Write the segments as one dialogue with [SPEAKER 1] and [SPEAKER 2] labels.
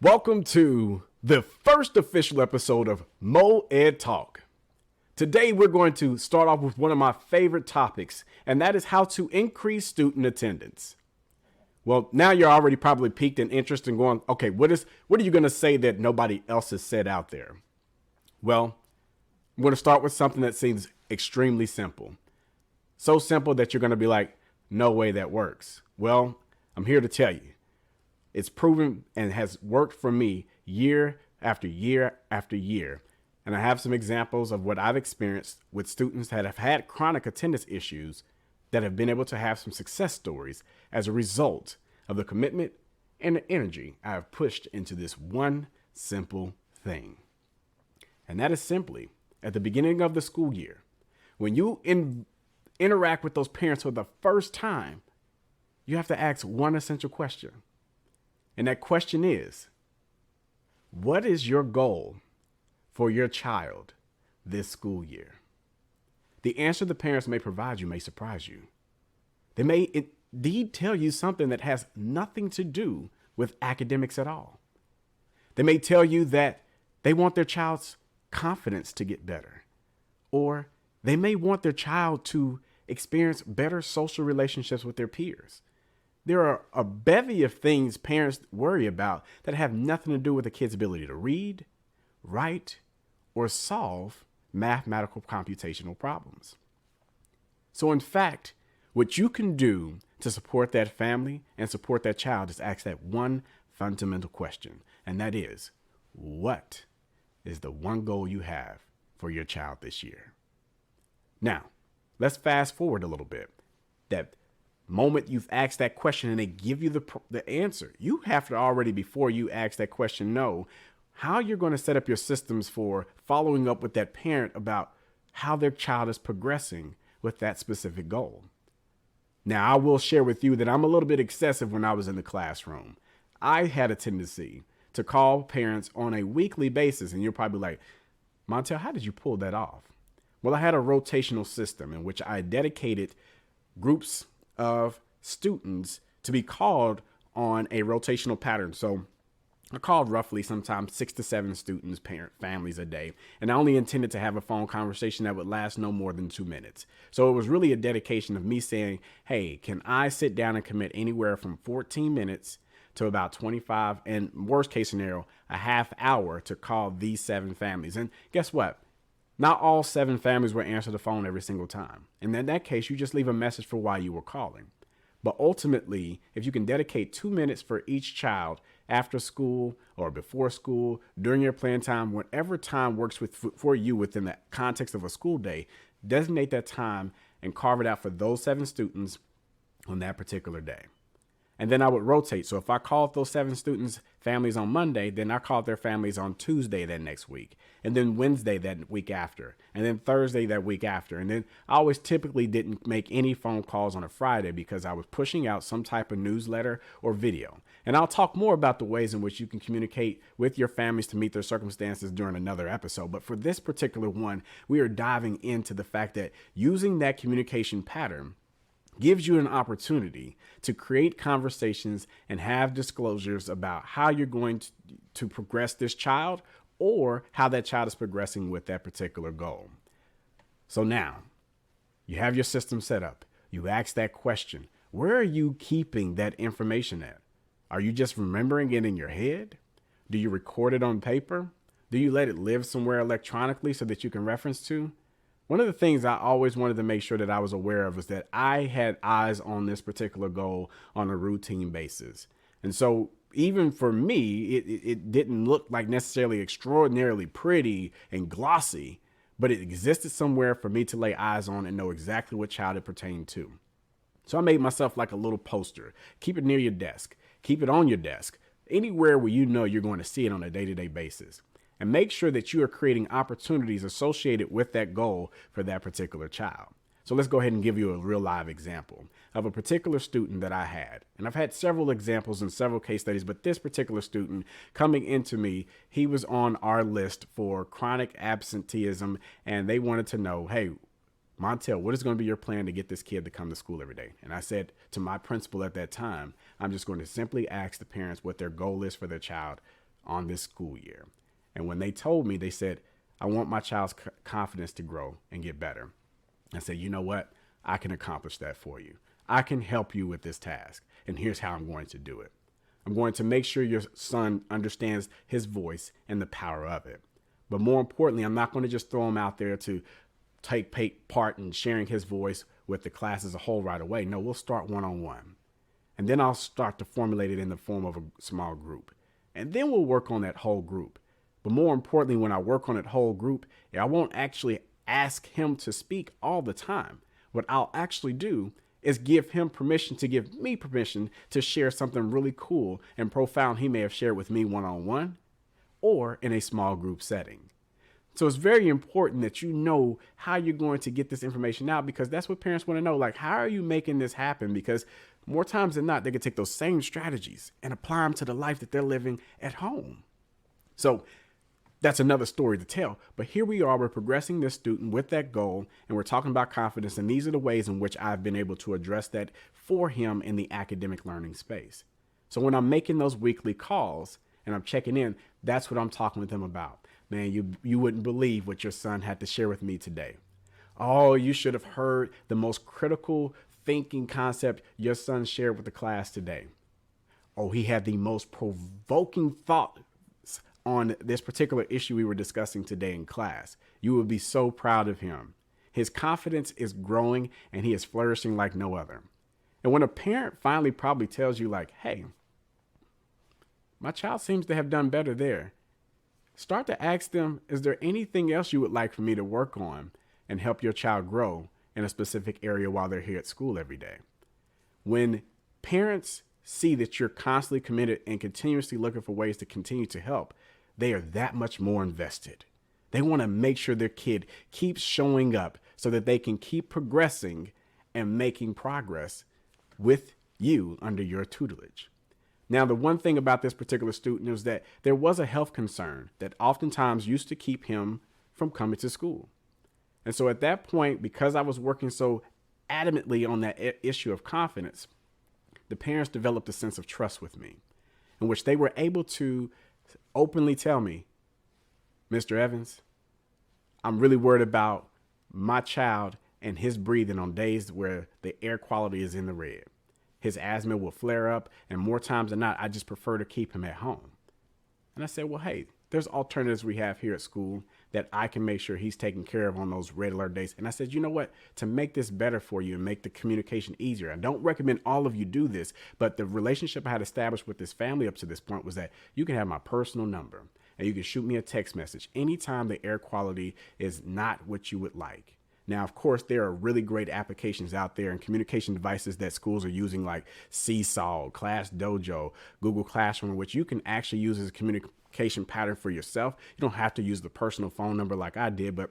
[SPEAKER 1] Welcome to the first official episode of MoEdTalk. Today we're going to start off with one of my favorite topics, and that is how to increase student attendance. Well, now you're already probably piqued in interest and going, okay, what are you going to say that nobody else has said out there? Well, I'm going to start with something that seems extremely simple. So simple that you're going to be like, no way that works. Well, I'm here to tell you. It's proven and has worked for me year after year after year. And I have some examples of what I've experienced with students that have had chronic attendance issues that have been able to have some success stories as a result of the commitment and the energy I have pushed into this one simple thing. And that is simply at the beginning of the school year, when you interact with those parents for the first time, you have to ask one essential question. And that question is, what is your goal for your child this school year? The answer the parents may provide you may surprise you. They may indeed tell you something that has nothing to do with academics at all. They may tell you that they want their child's confidence to get better, or they may want their child to experience better social relationships with their peers. There are a bevy of things parents worry about that have nothing to do with a kid's ability to read, write, or solve mathematical computational problems. So in fact, what you can do to support that family and support that child is ask that one fundamental question, and that is, what is the one goal you have for your child this year? Now, let's fast forward a little bit. That moment you've asked that question and they give you the answer, you have to already, before you ask that question, know how you're going to set up your systems for following up with that parent about how their child is progressing with that specific goal. Now, I will share with you that I'm a little bit excessive when I was in the classroom. I had a tendency to call parents on a weekly basis, and you're probably like, Montel, how did you pull that off? Well, I had a rotational system in which I dedicated groups of students to be called on a rotational pattern. So I called roughly sometimes 6 to 7 students, families a day. And I only intended to have a phone conversation that would last no more than 2 minutes. So it was really a dedication of me saying, hey, can I sit down and commit anywhere from 14 minutes to about 25, and worst case scenario, a half hour to call these 7 families. And guess what? Not all 7 families will answer the phone every single time. And in that case, you just leave a message for why you were calling. But ultimately, if you can dedicate 2 minutes for each child after school or before school, during your playing time, whatever time works for you within the context of a school day, designate that time and carve it out for those 7 students on that particular day. And then I would rotate. So if I called those 7 students' families on Monday, then I called their families on Tuesday that next week, and then Wednesday that week after, and then Thursday that week after. And then I always typically didn't make any phone calls on a Friday because I was pushing out some type of newsletter or video. And I'll talk more about the ways in which you can communicate with your families to meet their circumstances during another episode. But for this particular one, we are diving into the fact that using that communication pattern gives you an opportunity to create conversations and have disclosures about how you're going to progress this child or how that child is progressing with that particular goal. So now you have your system set up. You ask that question. Where are you keeping that information at? Are you just remembering it in your head? Do you record it on paper? Do you let it live somewhere electronically so that you can reference to? One of the things I always wanted to make sure that I was aware of is that I had eyes on this particular goal on a routine basis. And so even for me, it didn't look like necessarily extraordinarily pretty and glossy, but it existed somewhere for me to lay eyes on and know exactly what child it pertained to. So I made myself like a little poster. Keep it near your desk. Keep it on your desk. Anywhere where you know you're going to see it on a day-to-day basis. And make sure that you are creating opportunities associated with that goal for that particular child. So let's go ahead and give you a real live example of a particular student that I had. And I've had several examples and several case studies, but this particular student coming into me, he was on our list for chronic absenteeism. And they wanted to know, hey, Montel, what is going to be your plan to get this kid to come to school every day? And I said to my principal at that time, I'm just going to simply ask the parents what their goal is for their child on this school year. And when they told me, they said, I want my child's confidence to grow and get better. I said, you know what? I can accomplish that for you. I can help you with this task. And here's how I'm going to do it. I'm going to make sure your son understands his voice and the power of it. But more importantly, I'm not going to just throw him out there to take part in sharing his voice with the class as a whole right away. No, we'll start one-on-one. And then I'll start to formulate it in the form of a small group. And then we'll work on that whole group. But more importantly, when I work on that whole group, I won't actually ask him to speak all the time. What I'll actually do is give him permission to give me permission to share something really cool and profound he may have shared with me one-on-one or in a small group setting. So it's very important that you know how you're going to get this information out, because that's what parents want to know. Like, how are you making this happen? Because more times than not, they can take those same strategies and apply them to the life that they're living at home. So that's another story to tell. But here we are, we're progressing this student with that goal, and we're talking about confidence. And these are the ways in which I've been able to address that for him in the academic learning space. So when I'm making those weekly calls and I'm checking in, that's what I'm talking with him about. Man, you wouldn't believe what your son had to share with me today. Oh, you should have heard the most critical thinking concept your son shared with the class today. Oh, he had the most provoking thoughts on this particular issue we were discussing today in class. You would be so proud of him. His confidence is growing and he is flourishing like no other. And when a parent finally probably tells you like, hey, my child seems to have done better there, start to ask them, is there anything else you would like for me to work on and help your child grow in a specific area while they're here at school every day? When parents see that you're constantly committed and continuously looking for ways to continue to help, they are that much more invested. They want to make sure their kid keeps showing up so that they can keep progressing and making progress with you under your tutelage. Now, the one thing about this particular student is that there was a health concern that oftentimes used to keep him from coming to school. And so at that point, because I was working so adamantly on that issue of confidence, the parents developed a sense of trust with me, in which they were able to openly tell me, Mr. Evans, I'm really worried about my child and his breathing on days where the air quality is in the red. His asthma will flare up, and more times than not, I just prefer to keep him at home. And I said, well, hey, there's alternatives we have here at school that I can make sure he's taken care of on those red alert days. And I said, you know what, to make this better for you and make the communication easier, I don't recommend all of you do this, but the relationship I had established with this family up to this point was that you can have my personal number and you can shoot me a text message anytime the air quality is not what you would like. Now, of course, there are really great applications out there and communication devices that schools are using like Seesaw, Class Dojo, Google Classroom, which you can actually use as a communication pattern for yourself. You don't have to use the personal phone number like I did, but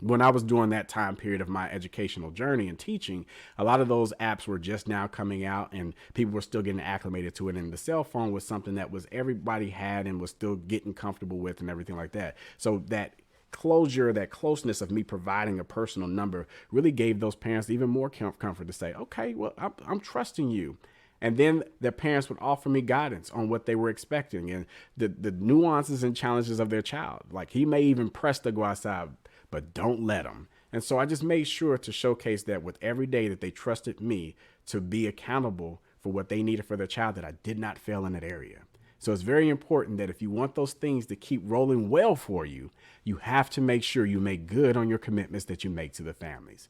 [SPEAKER 1] when I was doing that time period of my educational journey and teaching, a lot of those apps were just now coming out and people were still getting acclimated to it. And the cell phone was something that was everybody had and was still getting comfortable with and everything like that. So that closure, that closeness of me providing a personal number really gave those parents even more comfort to say, okay, well, I'm trusting you. And then their parents would offer me guidance on what they were expecting and the nuances and challenges of their child. Like he may even press to go outside, but don't let him. And so I just made sure to showcase that with every day that they trusted me to be accountable for what they needed for their child, that I did not fail in that area. So it's very important that if you want those things to keep rolling well for you, you have to make sure you make good on your commitments that you make to the families.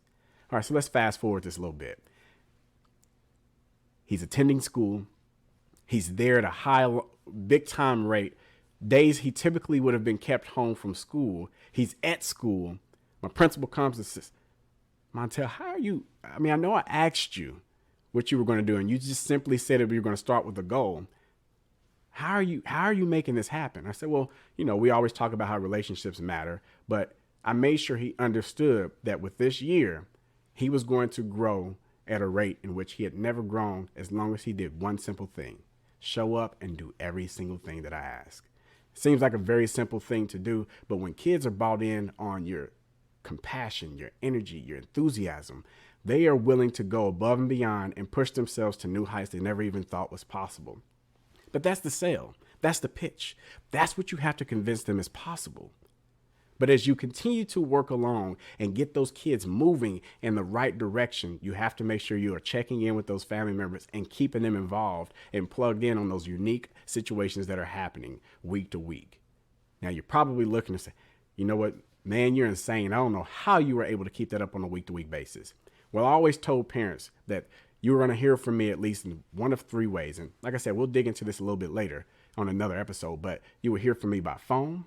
[SPEAKER 1] All right, so let's fast forward this a little bit. He's attending school. He's there at a high, big time rate. Days he typically would have been kept home from school. He's at school. My principal comes and says, Montel, how are you? I mean, I know I asked you what you were going to do, and you just simply said that we were going to start with a goal. How are you making this happen? I said, well, we always talk about how relationships matter, but I made sure he understood that with this year, he was going to grow at a rate in which he had never grown as long as he did one simple thing: show up and do every single thing that I ask. Seems like a very simple thing to do, but when kids are bought in on your compassion, your energy, your enthusiasm, they are willing to go above and beyond and push themselves to new heights they never even thought was possible. But that's the sale. That's the pitch. That's what you have to convince them is possible. But as you continue to work along and get those kids moving in the right direction, you have to make sure you are checking in with those family members and keeping them involved and plugged in on those unique situations that are happening week to week. Now, you're probably looking to say, you know what, man, you're insane. I don't know how you were able to keep that up on a week-to-week basis. Well, I always told parents that you were going to hear from me at least in one of three ways. And like I said, we'll dig into this a little bit later on another episode, but you will hear from me by phone,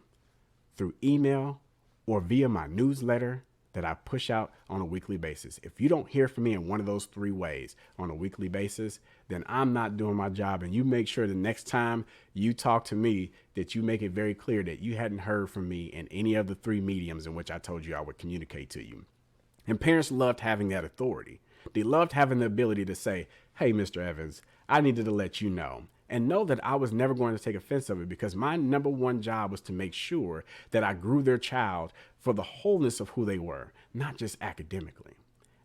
[SPEAKER 1] through email, or via my newsletter that I push out on a weekly basis. If you don't hear from me in one of those three ways on a weekly basis, then I'm not doing my job. And you make sure the next time you talk to me that you make it very clear that you hadn't heard from me in any of the three mediums in which I told you I would communicate to you. And parents loved having that authority. They loved having the ability to say, hey, Mr. Evans, I needed to let you know. And know that I was never going to take offense of it, because my number one job was to make sure that I grew their child for the wholeness of who they were, not just academically.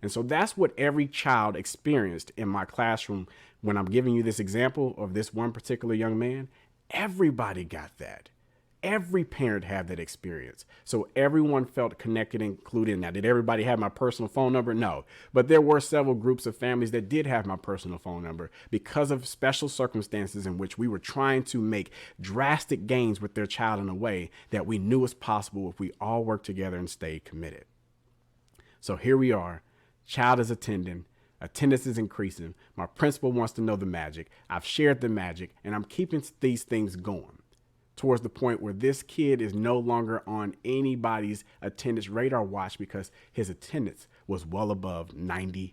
[SPEAKER 1] And so that's what every child experienced in my classroom. When I'm giving you this example of this one particular young man, everybody got that. Every parent had that experience. So everyone felt connected, included. Now, did everybody have my personal phone number? No. But there were several groups of families that did have my personal phone number because of special circumstances in which we were trying to make drastic gains with their child in a way that we knew was possible if we all worked together and stayed committed. So here we are. Child is attending. Attendance is increasing. My principal wants to know the magic. I've shared the magic, and I'm keeping these things going towards the point where this kid is no longer on anybody's attendance radar watch because his attendance was well above 93%.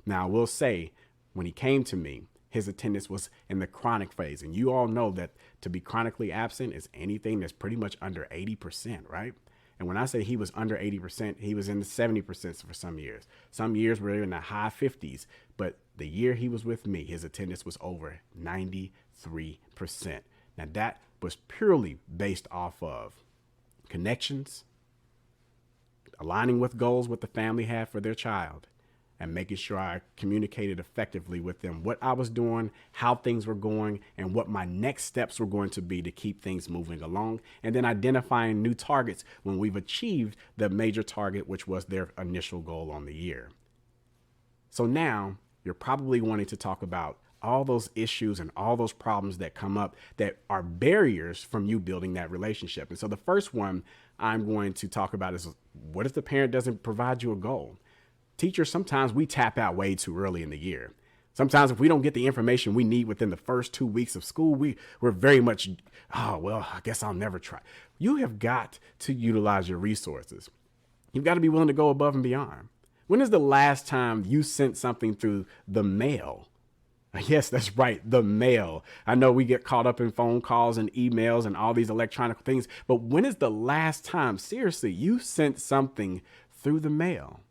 [SPEAKER 1] Now, I will say, when he came to me, his attendance was in the chronic phase. And you all know that to be chronically absent is anything that's pretty much under 80%, right? And when I say he was under 80%, he was in the 70% for some years. Some years were in the high 50s. But the year he was with me, his attendance was over 93%. Now, that was purely based off of connections, aligning with goals what the family had for their child, and making sure I communicated effectively with them what I was doing, how things were going, and what my next steps were going to be to keep things moving along, and then identifying new targets when we've achieved the major target, which was their initial goal on the year. So now you're probably wanting to talk about all those issues and all those problems that come up that are barriers from you building that relationship. And so the first one I'm going to talk about is, what if the parent doesn't provide you a goal? Teachers, sometimes we tap out way too early in the year. Sometimes if we don't get the information we need within the first 2 weeks of school, we're very much, oh, well, I guess I'll never try. You have got to utilize your resources. You've got to be willing to go above and beyond. When is the last time you sent something through the mail? Yes, that's right. The mail. I know we get caught up in phone calls and emails and all these electronic things, but when is the last time, seriously, you sent something through the mail?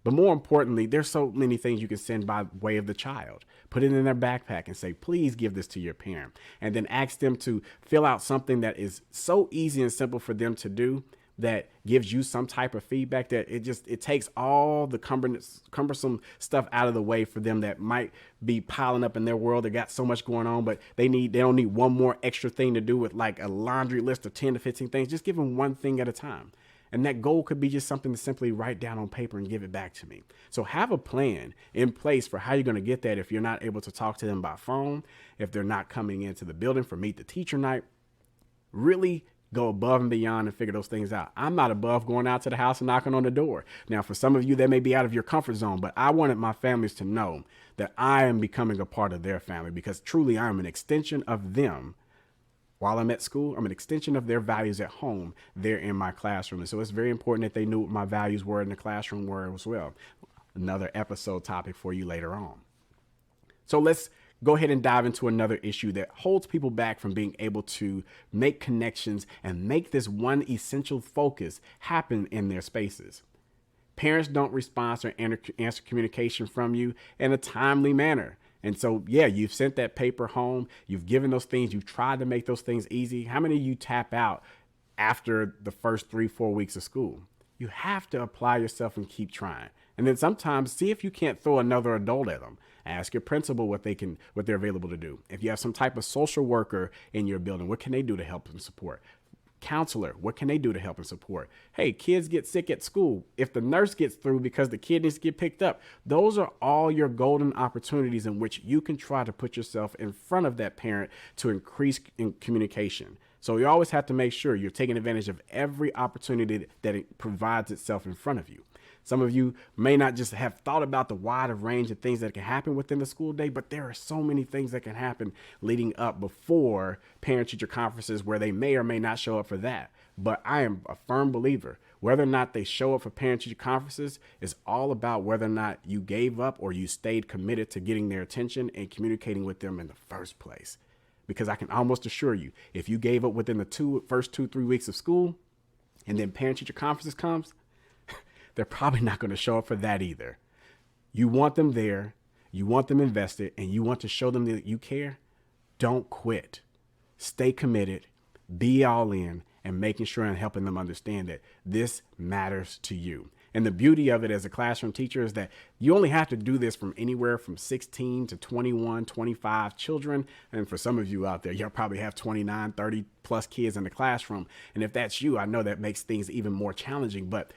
[SPEAKER 1] But more importantly, there's so many things you can send by way of the child. Put it in their backpack and say, please give this to your parent. And then ask them to fill out something that is so easy and simple for them to do that gives you some type of feedback, that it takes all the cumbersome stuff out of the way for them that might be piling up in their world. They got so much going on, but they don't need one more extra thing to do with like a laundry list of 10 to 15 things. Just give them one thing at a time. And that goal could be just something to simply write down on paper and give it back to me. So have a plan in place for how you're going to get that if you're not able to talk to them by phone, if they're not coming into the building for Meet the Teacher Night. Really go above and beyond and figure those things out. I'm not above going out to the house and knocking on the door. Now, for some of you, that may be out of your comfort zone, but I wanted my families to know that I am becoming a part of their family, because truly I am an extension of them. While I'm at school, I'm an extension of their values at home. They're in my classroom. And so it's very important that they knew what my values were in the classroom were as well. Another episode topic for you later on. So let's go ahead and dive into another issue that holds people back from being able to make connections and make this one essential focus happen in their spaces. Parents don't respond or answer communication from you in a timely manner. And so, yeah, you've sent that paper home. You've given those things. You've tried to make those things easy. How many of you tap out after the first 3-4 weeks of school? You have to apply yourself and keep trying. And then sometimes see if you can't throw another adult at them. Ask your principal what they're available to do. If you have some type of social worker in your building, what can they do to help and support? Counselor, what can they do to help and support? Hey, kids get sick at school. If the nurse gets through because the kid needs to get picked up, those are all your golden opportunities in which you can try to put yourself in front of that parent to increase in communication. So you always have to make sure you're taking advantage of every opportunity that it provides itself in front of you. Some of you may not just have thought about the wide range of things that can happen within the school day, but there are so many things that can happen leading up before parent-teacher conferences where they may or may not show up for that. But I am a firm believer, whether or not they show up for parent-teacher conferences is all about whether or not you gave up or you stayed committed to getting their attention and communicating with them in the first place. Because I can almost assure you, if you gave up within the first 2-3 weeks of school and then parent-teacher conferences comes, they're probably not going to show up for that either. You want them there, you want them invested, and you want to show them that you care. Don't quit. Stay committed, be all in, and making sure and helping them understand that this matters to you. And the beauty of it as a classroom teacher is that you only have to do this from anywhere from 16 to 21, 25 children. And for some of you out there, you'll probably have 29, 30 plus kids in the classroom. And if that's you, I know that makes things even more challenging, but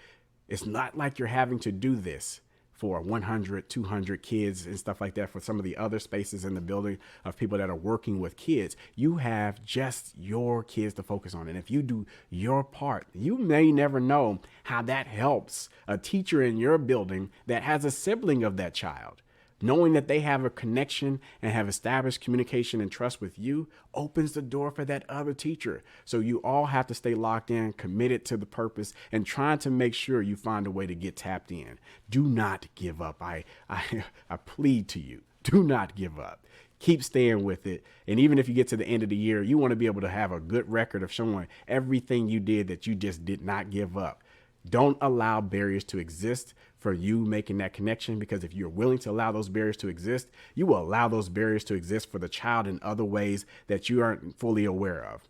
[SPEAKER 1] it's not like you're having to do this for 100, 200 kids and stuff like that for some of the other spaces in the building of people that are working with kids. You have just your kids to focus on. And if you do your part, you may never know how that helps a teacher in your building that has a sibling of that child. Knowing that they have a connection and have established communication and trust with you opens the door for that other teacher. So you all have to stay locked in, committed to the purpose, and trying to make sure you find a way to get tapped in. Do not give up. I plead to you. Do not give up. Keep staying with it. And even if you get to the end of the year, you want to be able to have a good record of showing everything you did that you just did not give up. Don't allow barriers to exist for you making that connection, because if you're willing to allow those barriers to exist, you will allow those barriers to exist for the child in other ways that you aren't fully aware of.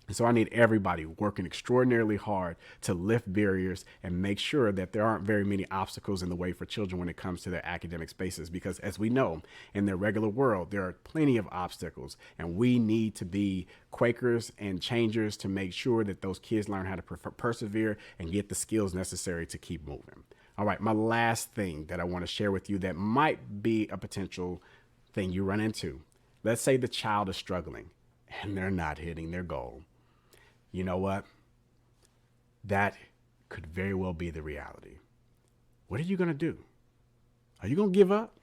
[SPEAKER 1] And so I need everybody working extraordinarily hard to lift barriers and make sure that there aren't very many obstacles in the way for children when it comes to their academic spaces. Because as we know, in their regular world, there are plenty of obstacles, and we need to be Quakers and changers to make sure that those kids learn how to persevere and get the skills necessary to keep moving. All right, my last thing that I want to share with you that might be a potential thing you run into. Let's say the child is struggling and they're not hitting their goal. You know what? That could very well be the reality. What are you going to do? Are you going to give up?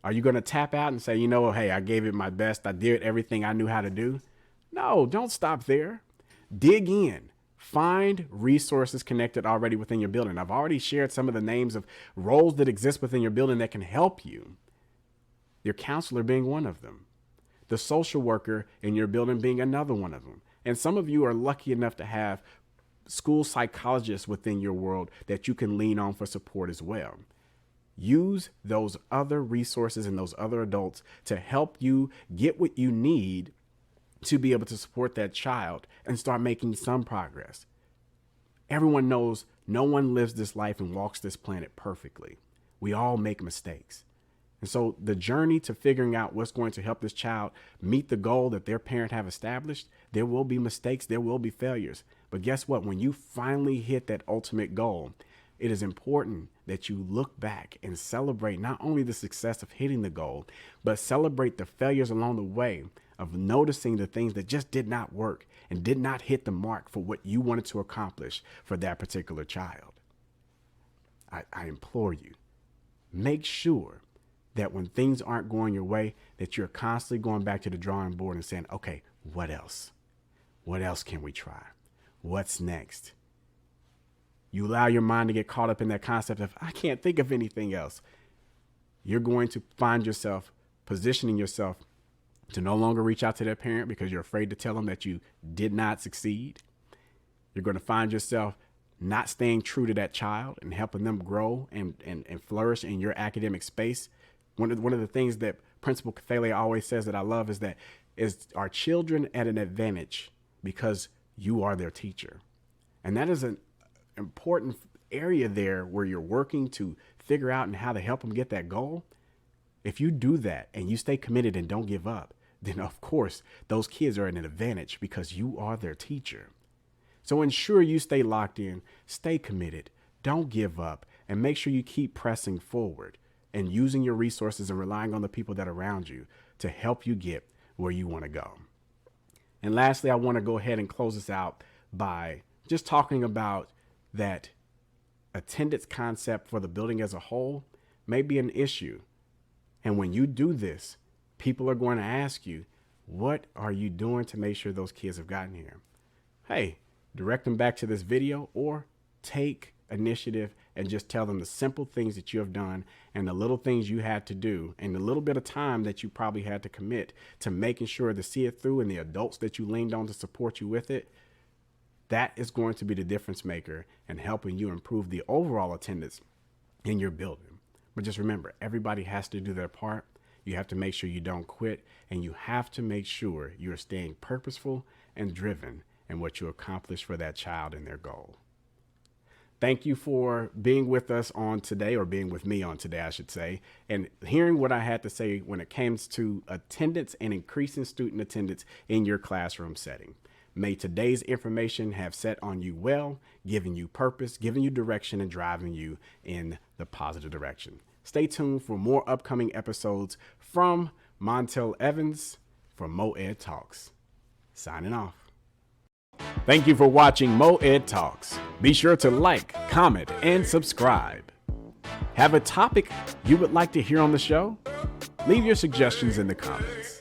[SPEAKER 1] Are you going to tap out and say, you know, hey, I gave it my best. I did everything I knew how to do? No, don't stop there. Dig in. Find resources connected already within your building. I've already shared some of the names of roles that exist within your building that can help you. Your counselor being one of them. The social worker in your building being another one of them. And some of you are lucky enough to have school psychologists within your world that you can lean on for support as well. Use those other resources and those other adults to help you get what you need to be able to support that child and start making some progress. Everyone knows no one lives this life and walks this planet perfectly. We all make mistakes. And so the journey to figuring out what's going to help this child meet the goal that their parent have established, there will be mistakes, there will be failures. But guess what? When you finally hit that ultimate goal, it is important that you look back and celebrate not only the success of hitting the goal, but celebrate the failures along the way of noticing the things that just did not work and did not hit the mark for what you wanted to accomplish for that particular child. I implore you, make sure that when things aren't going your way, that you're constantly going back to the drawing board and saying, okay, what else? What else can we try? What's next? You allow your mind to get caught up in that concept of, I can't think of anything else. You're going to find yourself positioning yourself to no longer reach out to that parent because you're afraid to tell them that you did not succeed. You're going to find yourself not staying true to that child and helping them grow and flourish in your academic space. One of the things that Principal Cathalia always says that I love is that our children at an advantage because you are their teacher. And that is an important area there where you're working to figure out and how to help them get that goal, if you do that and you stay committed and don't give up, then of course those kids are at an advantage because you are their teacher. So ensure you stay locked in, stay committed, don't give up, and make sure you keep pressing forward and using your resources and relying on the people that are around you to help you get where you want to go. And lastly, I want to go ahead and close this out by just talking about that attendance concept for the building as a whole may be an issue. And when you do this, people are going to ask you, what are you doing to make sure those kids have gotten here? Hey, direct them back to this video or take initiative and just tell them the simple things that you have done and the little things you had to do and the little bit of time that you probably had to commit to making sure to see it through and the adults that you leaned on to support you with it. That is going to be the difference maker in helping you improve the overall attendance in your building. But just remember, everybody has to do their part. You have to make sure you don't quit, and you have to make sure you're staying purposeful and driven in what you accomplish for that child and their goal. Thank you for being with us on today, or being with me on today, I should say, and hearing what I had to say when it comes to attendance and increasing student attendance in your classroom setting. May today's information have set on you well, giving you purpose, giving you direction, and driving you in the positive direction. Stay tuned for more upcoming episodes from Montel Evans for MoEd Talks. Signing off. Thank you for watching MoEd Talks. Be sure to like, comment, and subscribe. Have a topic you would like to hear on the show? Leave your suggestions in the comments.